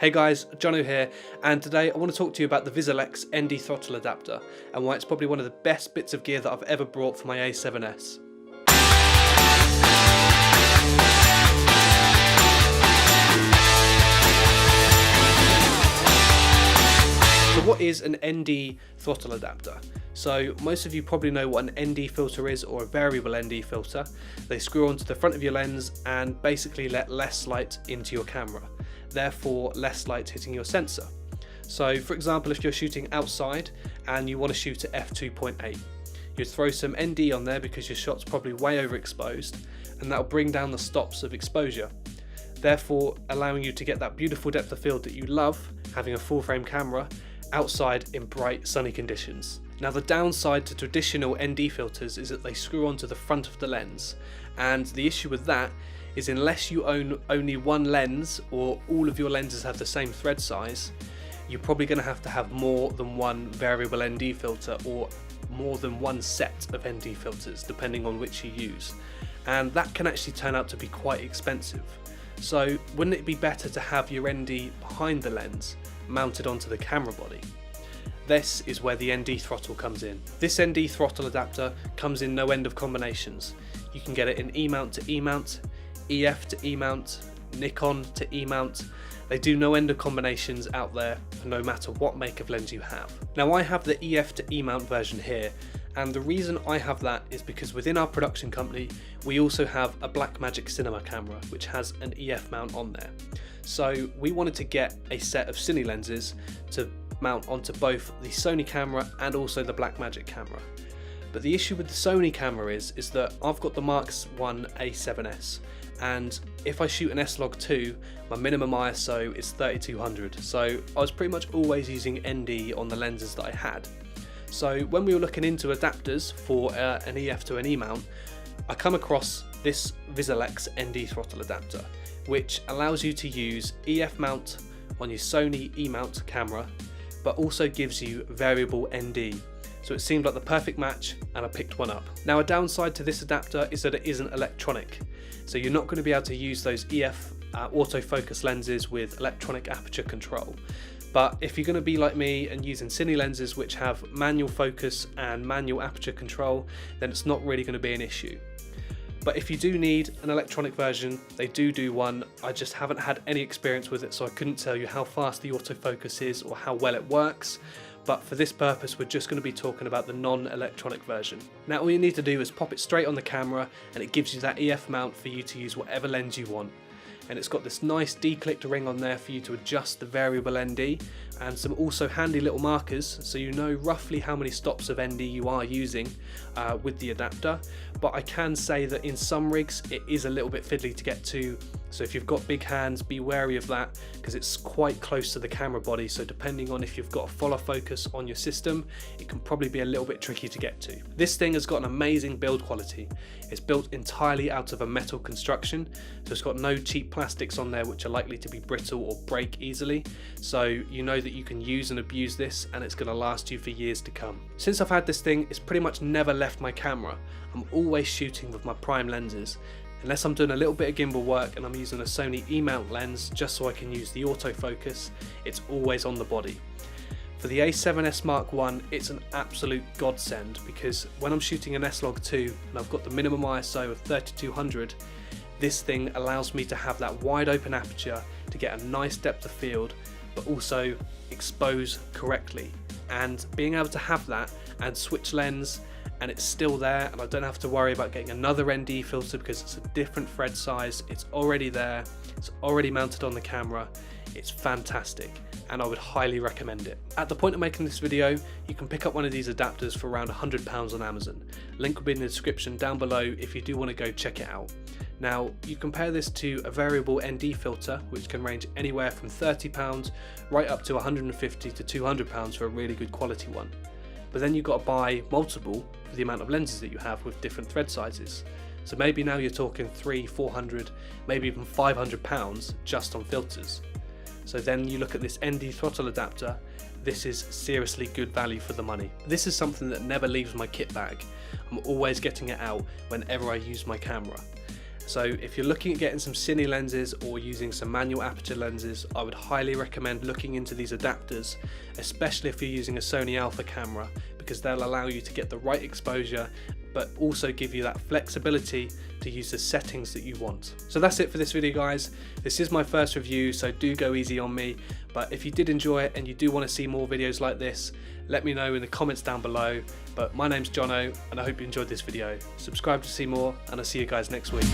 Hey guys, Jono here, and today I want to talk to you about the Vizelex ND Throttle Adaptor and why it's probably one of the best bits of gear that I've ever brought for my A7S. So what is an ND throttle adapter? So most of you probably know what an ND filter is, or a variable ND filter. They screw onto the front of your lens and basically let less light into your camera, therefore less light hitting your sensor. So for example, if you're shooting outside and you want to shoot at f2.8, you'd throw some ND on there because your shot's probably way overexposed, and that'll bring down the stops of exposure, therefore allowing you to get that beautiful depth of field that you love having a full frame camera outside in bright sunny conditions. Now the downside to traditional ND filters is that they screw onto the front of the lens, and the issue with that is unless you own only one lens or all of your lenses have the same thread size, you're probably going to have more than one variable ND filter or more than one set of ND filters depending on which you use, and that can actually turn out to be quite expensive. So wouldn't it be better to have your ND behind the lens mounted onto the camera body? This is where the ND throttle comes in. This ND throttle adapter comes in no end of combinations. You can get it in E-mount to E-mount, EF to E-mount, Nikon to E-mount. They do no end of combinations out there for no matter what make of lens you have. Now I have the EF to E-mount version here, and the reason I have that is because within our production company we also have a Blackmagic cinema camera which has an EF mount on there. So we wanted to get a set of cine lenses to mount onto both the Sony camera and also the Blackmagic camera. But the issue with the Sony camera is that I've got the Mark 1 A7S, and if I shoot an S-Log2, my minimum ISO is 3200, so I was pretty much always using ND on the lenses that I had. So when we were looking into adapters for an EF to an E-mount, I come across this Vizelex ND Throttle Adaptor, which allows you to use EF mount on your Sony E-mount camera, but also gives you variable ND. So it seemed like the perfect match, and I picked one up. Now a downside to this adapter is that it isn't electronic, so you're not going to be able to use those EF autofocus lenses with electronic aperture control. But if you're going to be like me and using cine lenses which have manual focus and manual aperture control, then it's not really going to be an issue. But if you do need an electronic version, they do one. I just haven't had any experience with it, so I couldn't tell you how fast the autofocus is or how well it works. But for this purpose, we're just going to be talking about the non-electronic version. Now all you need to do is pop it straight on the camera, and it gives you that EF mount for you to use whatever lens you want. And it's got this nice declicked ring on there for you to adjust the variable ND, and some also handy little markers so you know roughly how many stops of ND you are using with the adapter. But I can say that in some rigs it is a little bit fiddly to get to, so if you've got big hands, be wary of that because it's quite close to the camera body, so depending on if you've got a follow focus on your system, it can probably be a little bit tricky to get to. This thing has got an amazing build quality. It's built entirely out of a metal construction, so it's got no cheap plastics on there which are likely to be brittle or break easily, so you know that you can use and abuse this and it's going to last you for years to come. Since I've had this thing, it's pretty much never left my camera. I'm always shooting with my prime lenses, unless I'm doing a little bit of gimbal work and I'm using a Sony E-mount lens just so I can use the autofocus. It's always on the body. For the A7S Mark 1, it's an absolute godsend because when I'm shooting an S-Log2 and I've got the minimum ISO of 3200, this thing allows me to have that wide open aperture to get a nice depth of field, but also expose correctly. And being able to have that and switch lens, and it's still there, and I don't have to worry about getting another ND filter because it's a different thread size, it's already there, it's already mounted on the camera. It's fantastic, and I would highly recommend it. At the point of making this video, you can pick up one of these adapters for around £100 on Amazon. Link will be in the description down below if you do want to go check it out. Now, you compare this to a variable ND filter, which can range anywhere from £30 right up to £150 to £200 for a really good quality one. But then you've got to buy multiple for the amount of lenses that you have with different thread sizes. So maybe now you're talking £300, £400, maybe even £500 just on filters. So then you look at this ND throttle adapter, this is seriously good value for the money. This is something that never leaves my kit bag. I'm always getting it out whenever I use my camera. So if you're looking at getting some cine lenses or using some manual aperture lenses, I would highly recommend looking into these adapters, especially if you're using a Sony Alpha camera, because they'll allow you to get the right exposure but also give you that flexibility to use the settings that you want. So that's it for this video, guys. This is my first review, so do go easy on me, but if you did enjoy it and you do want to see more videos like this, let me know in the comments down below. But my name's Jono, and I hope you enjoyed this video. Subscribe to see more, and I'll see you guys next week.